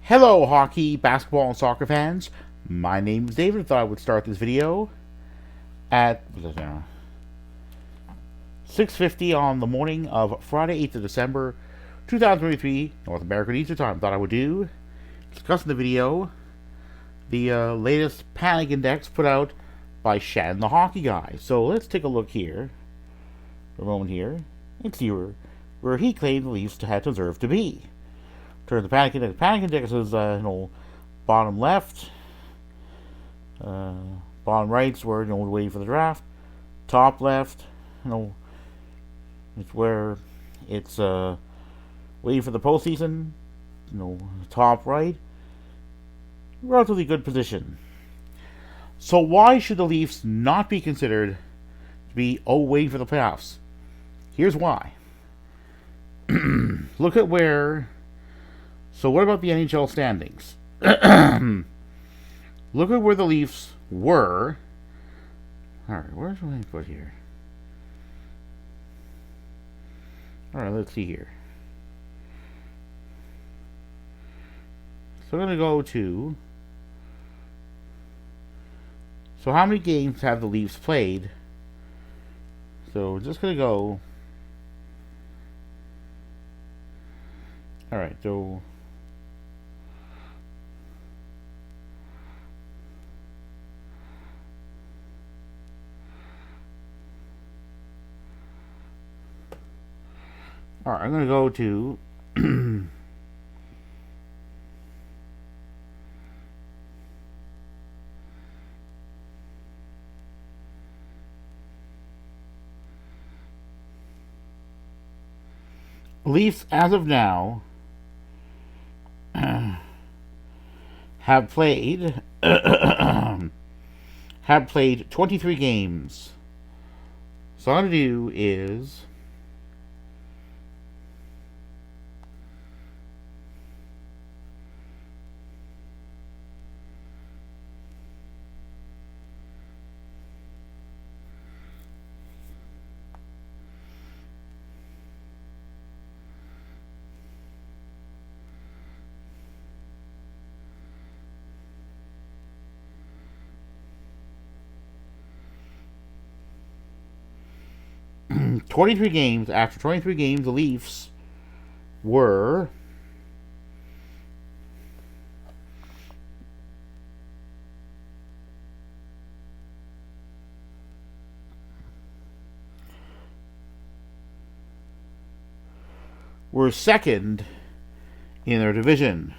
Hello, hockey, basketball, and soccer fans. My name is David. I thought I would start this video at 6:50 on the morning of Friday, 8th of December, 2023, North American Eastern Time. Thought I would discuss in the video the latest panic index put out by Shannon the Hockey Guy. So let's take a look here, for a moment here, and see where he claimed the Leafs had deserved to be. Turn the panic index. Panic index is bottom left, bottom right's where we're waiting for the draft. Top left, it's where it's waiting for the postseason. Top right, relatively good position. So why should the Leafs not be considered to be waiting for the playoffs? Here's why. Look at where. So what about the NHL standings? Look at where the Leafs were. Alright, where's my input here? Alright, let's see here. So I'm going to go to... So how many games have the Leafs played? So we're just going to go... Alright, so... Alright, I'm going to go to Leafs as of now have played 23 games. So all I'm going to do is (23 games. After 23 games, the Leafs were second in their division.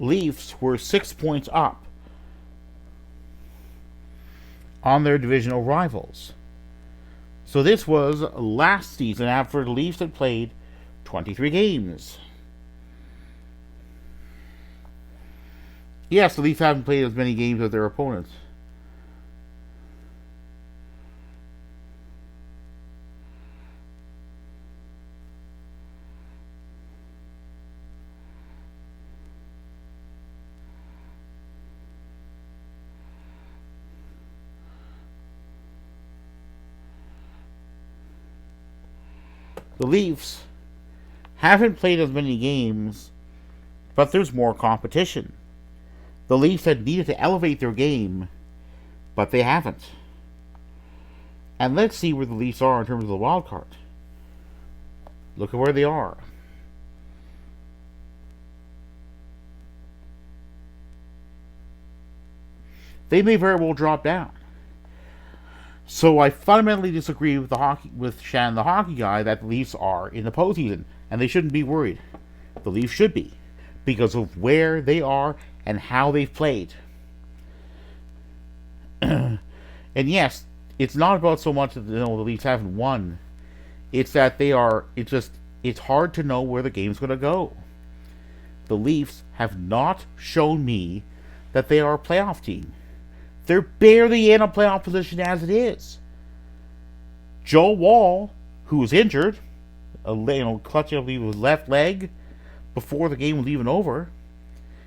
Leafs were 6 points up on their divisional rivals. So this was last season after the Leafs had played 23 games. Yes, the Leafs haven't played as many games as their opponents. The Leafs haven't played as many games, but there's more competition. The Leafs had needed to elevate their game, but they haven't. And let's see where the Leafs are in terms of the wild card. Look at where they are. They may very well drop down. So I fundamentally disagree with Shannon the Hockey Guy that the Leafs are in the postseason, and they shouldn't be worried. The Leafs should be, because of where they are and how they've played. And yes, it's not about so much that the Leafs haven't won. It's that it's hard to know where the game's going to go. The Leafs have not shown me that they are a playoff team. They're barely in a playoff position as it is. Joe Woll, who was injured, clutching up his left leg, before the game was even over.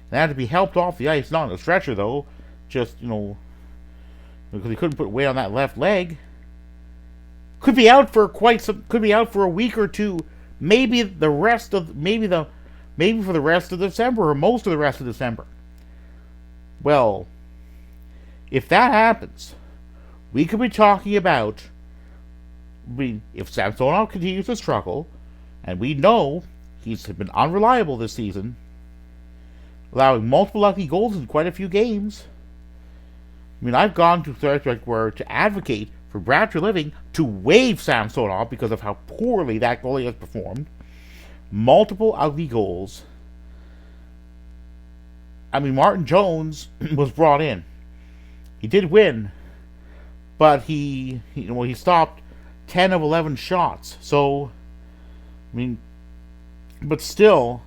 They had to be helped off the ice, not on a stretcher though, just, because he couldn't put weight on that left leg. Could be out for could be out for a week or two, maybe for the rest of December or most of the rest of December. Well, if that happens, we could be talking about, if Samsonov continues to struggle, and we know he's been unreliable this season, allowing multiple lucky goals in quite a few games. I've gone to to advocate for Brad Treliving to waive Samsonov because of how poorly that goalie has performed. Multiple ugly goals. Martin Jones was brought in. He did win, but he stopped 10 of 11 shots. So, but still,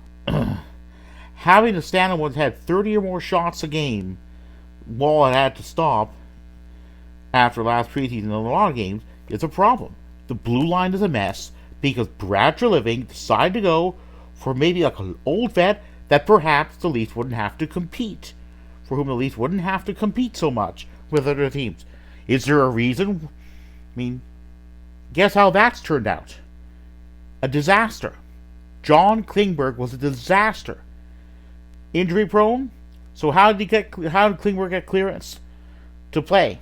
having to stand on one's head 30 or more shots a game, Wall had to stop after last preseason in a lot of games, is a problem. The blue line is a mess because Brad Treliving decided to go for maybe like an old vet that perhaps the Leafs wouldn't have to compete, for whom the Leafs wouldn't have to compete so much with other teams. Is there a reason? Guess how that's turned out? A disaster. John Klingberg was a disaster. Injury prone. So how did Klingberg get clearance to play?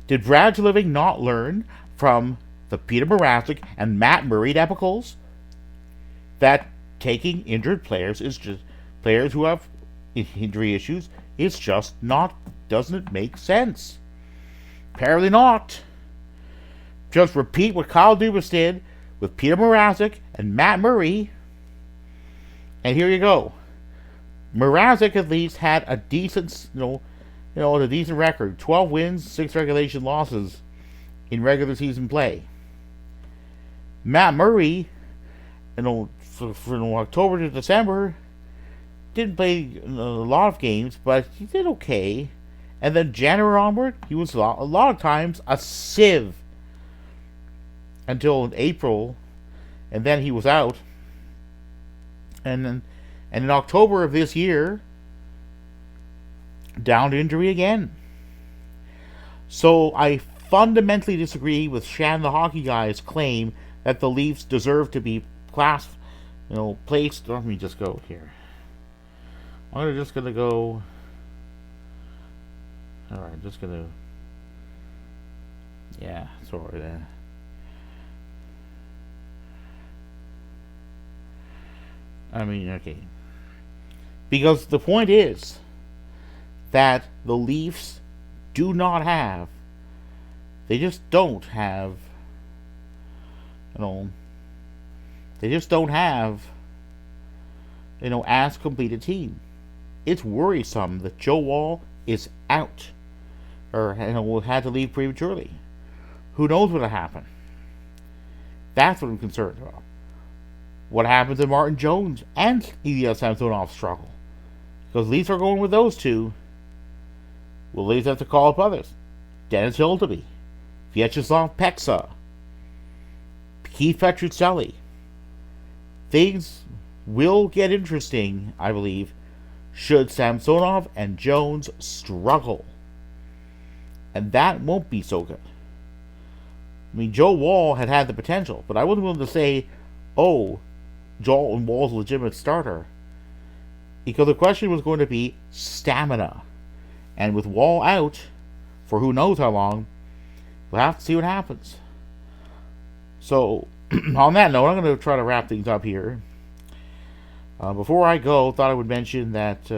Did Brad Treliving not learn from the Peter Mrazek and Matt Murray debacles that taking injured players is just players who have injury issues? It's just not, doesn't make sense. Apparently not. Just repeat what Kyle Dubas did with Peter Mrazek and Matt Murray, and here you go. Mrazek at least had a decent, a decent record: 12 wins, 6 regulation losses in regular season play. Matt Murray, from October to December, didn't play a lot of games, but he did okay. And then January onward, he was a lot of times a sieve until April, and then he was out. And in October of this year, down to injury again. So I fundamentally disagree with Shan the Hockey Guy's claim that the Leafs deserve to be placed. Let me just go here. I'm just gonna go. All right, just gonna. Yeah, sorry then. Okay. Because the point is that the Leafs do not have, they just don't have, they just don't have, as complete a team. It's worrisome that Joe Woll is out, or had to leave prematurely. Who knows what'll happen? That's what I'm concerned about. What happens if Martin Jones and Ilya Samsonov struggle? Because Leafs are going with those two. Will Leafs have to call up others? Dennis Hildeby, Vyacheslav Peksa, Keith Petruzzelli. Things will get interesting, I believe, should Samsonov and Jones struggle. And that won't be so good. Joe Woll had the potential, but I wasn't willing to say, Joe Woll's a legitimate starter. Because the question was going to be stamina. And with Woll out for who knows how long, we'll have to see what happens. So, on that note, I'm going to try to wrap things up here. Before I go, thought I would mention that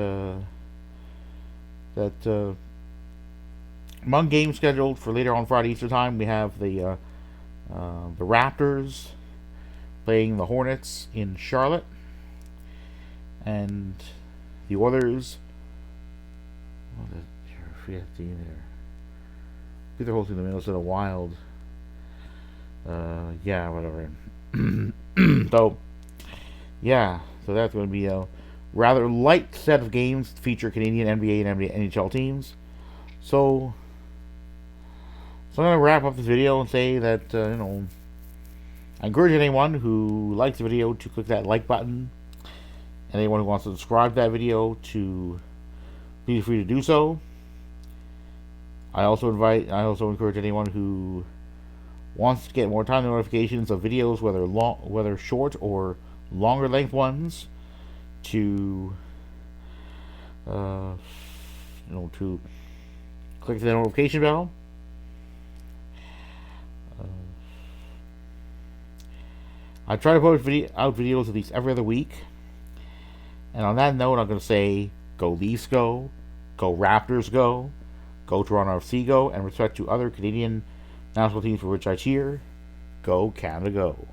among games scheduled for later on Friday Easter time, we have the Raptors playing the Hornets in Charlotte, and the Oilers. I forget the team there. I think they're hosting the Minnesota Wild. Whatever. So that's going to be a rather light set of games to feature Canadian NBA and NHL teams. So I'm going to wrap up this video and say that, I encourage anyone who likes the video to click that like button anyone who wants to subscribe to that video to feel free to do so. I also encourage anyone who wants to get more timely notifications of videos, whether short or longer length ones, to to click the notification bell. I try to post out videos at least every other week. And on that note, I'm going to say, go Leafs go Raptors go Toronto FC go, and respect to other Canadian national teams for which I cheer, go Canada go.